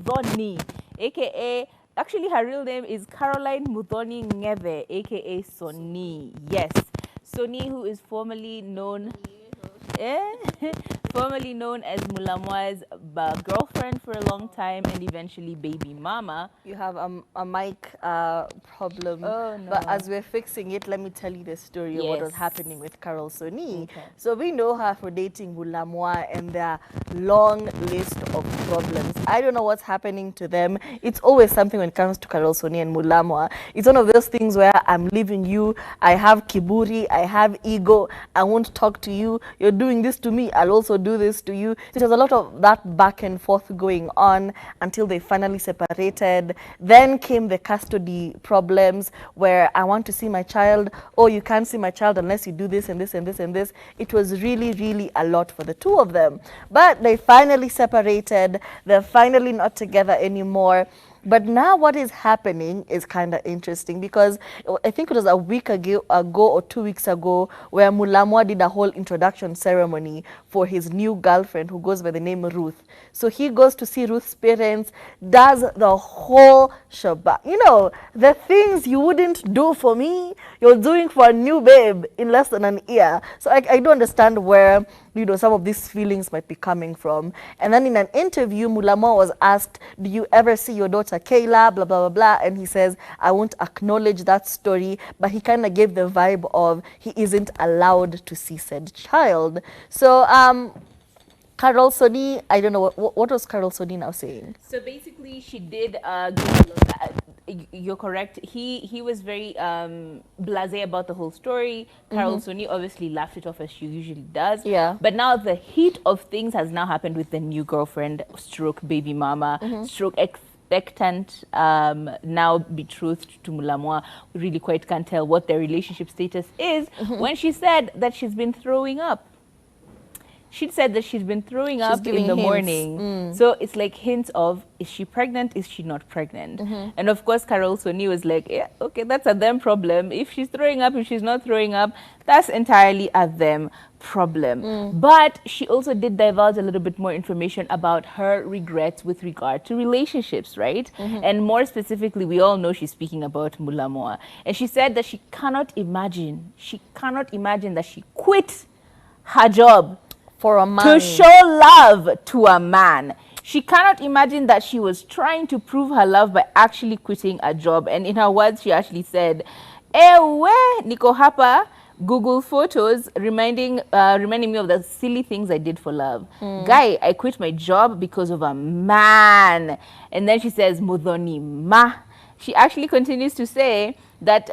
Muthoni, aka actually her real name is Caroline Muthoni Ngeve, aka Sonnie. Yes, Sonnie, who is formerly known formerly known as Mulamwa's girlfriend for a long time and eventually baby mama. You have a mic problem. Oh no. But as we're fixing it, let me tell you the story of what was Yes. happening with Carol Sonnie. Okay. So we know her for dating Mulamwa and their long list of problems. I don't know what's happening to them. It's always something when it comes to Carol Sonnie and Mulamwa. It's one of those things where I'm leaving you, I have kiburi, I have ego, I won't talk to you, you're doing this to me, I'll also do this to you. So there's a lot of that back and forth going on until they finally separated. Then came the custody problems where I want to see my child. Oh, you can't see my child unless you do this and this and this and this. It was really, really a lot for the two of them. But they finally separated. They're finally not together anymore. But now what is happening is kind of interesting because I think it was a week ago or 2 weeks ago where Mulamwa did a whole introduction ceremony for his new girlfriend who goes by the name Ruth. So he goes to see Ruth's parents, does the whole shebang. You know, the things you wouldn't do for me, you're doing for a new babe in less than an year. So I do understand where, you know, some of these feelings might be coming from. And then in an interview, Mulamwa was asked, do you ever see your daughter Kayla, blah, blah, blah, blah. And he says, I won't acknowledge that story. But he kind of gave the vibe of he isn't allowed to see said child. So Carol Sonnie, I don't know, what was Carol Sonnie now saying? So basically, she did. You're correct. He was very blasé about the whole story. Carol Sonnie obviously laughed it off as she usually does. Yeah. But now the heat of things has now happened with the new girlfriend, stroke baby mama, stroke expectant, now betrothed to Mulamwa. We really quite can't tell what their relationship status is. When she said that she's been throwing up. She said that she's been throwing up in the morning. So it's like hints of, is she pregnant? Is she not pregnant? And of course, Carol Sonnie was like, yeah, okay, that's a them problem. If she's throwing up, if she's not throwing up, that's entirely a them problem. But she also did divulge a little bit more information about her regrets with regard to relationships, right? And more specifically, we all know she's speaking about Mulamwa. And she said that she cannot imagine that she quit her job For a man. to show love to a man. She cannot imagine that she was trying to prove her love by actually quitting a job. And in her words, she actually said, Ewe, niko hapa, Google Photos, reminding me of the silly things I did for love. Guy, I quit my job because of a man. And then she says, Muthoni ma. She actually continues to say that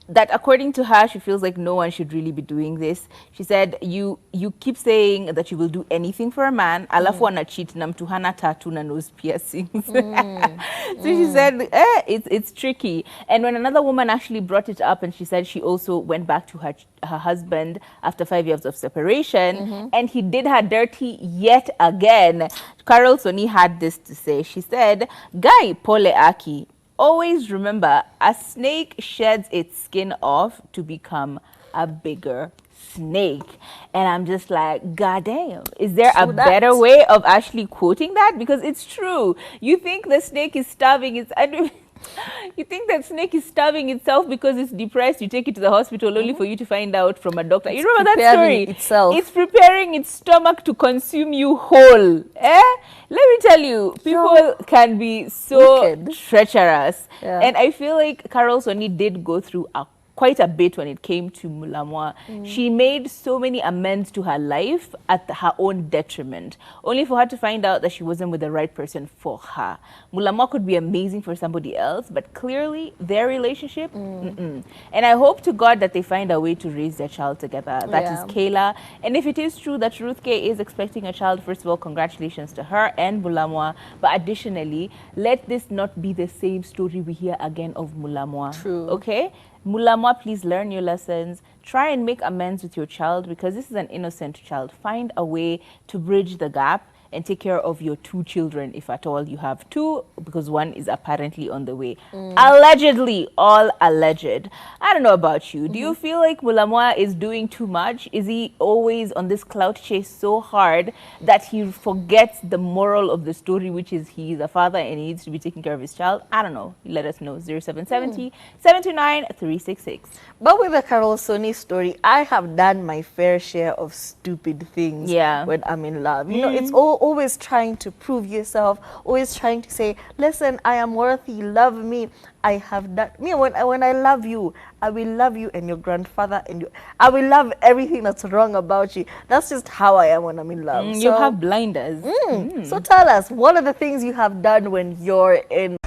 that according to her, she feels like no one should really be doing this. She said, you keep saying that you will do anything for a man, alafu ana cheat na mtu hana tattoo na nose piercings. So she said, it's tricky. And when another woman actually brought it up and she said she also went back to her husband after 5 years of separation, and he did her dirty yet again. Carol Sonnie had this to say. She said, Guy pole aki. Always remember, a snake sheds its skin off to become a bigger snake. And I'm just like, God damn, is there a better way of actually quoting that? Because it's true. You think the snake is starving its... You think that snake is starving itself because it's depressed. You take it to the hospital only for you to find out from a doctor. You remember that story? It's preparing its stomach to consume you whole. Let me tell you, people can be so treacherous. And I feel like Carol Sonnie did go through quite a bit when it came to Mulamwa. She made so many amends to her life at her own detriment, only for her to find out that she wasn't with the right person for her. Mulamwa could be amazing for somebody else, but clearly their relationship, And I hope to God that they find a way to raise their child together. That is Kayla. And if it is true that Ruth K is expecting a child, first of all, congratulations to her and Mulamwa. But additionally, let this not be the same story we hear again of Mulamwa. True. Okay? Mulamwa, please learn your lessons. Try and make amends with your child because this is an innocent child. Find a way to bridge the gap and take care of your 2 children, if at all you have two, because one is apparently on the way. Allegedly, all alleged. I don't know about you. Do you feel like Mulamwa is doing too much? Is he always on this clout chase so hard that he forgets the moral of the story, which is he's a father and he needs to be taking care of his child? I don't know. Let us know. 0770 729 366. But with the Carol Sonnie story, I have done my fair share of stupid things when I'm in love. You know, it's always trying to prove yourself, always trying to say, listen, I am worthy, love me. I have done, when I love you, I will love you and your grandfather and you, I will love everything that's wrong about you. That's just how I am when I'm in love. You have blinders. So tell us, what are the things you have done when you're in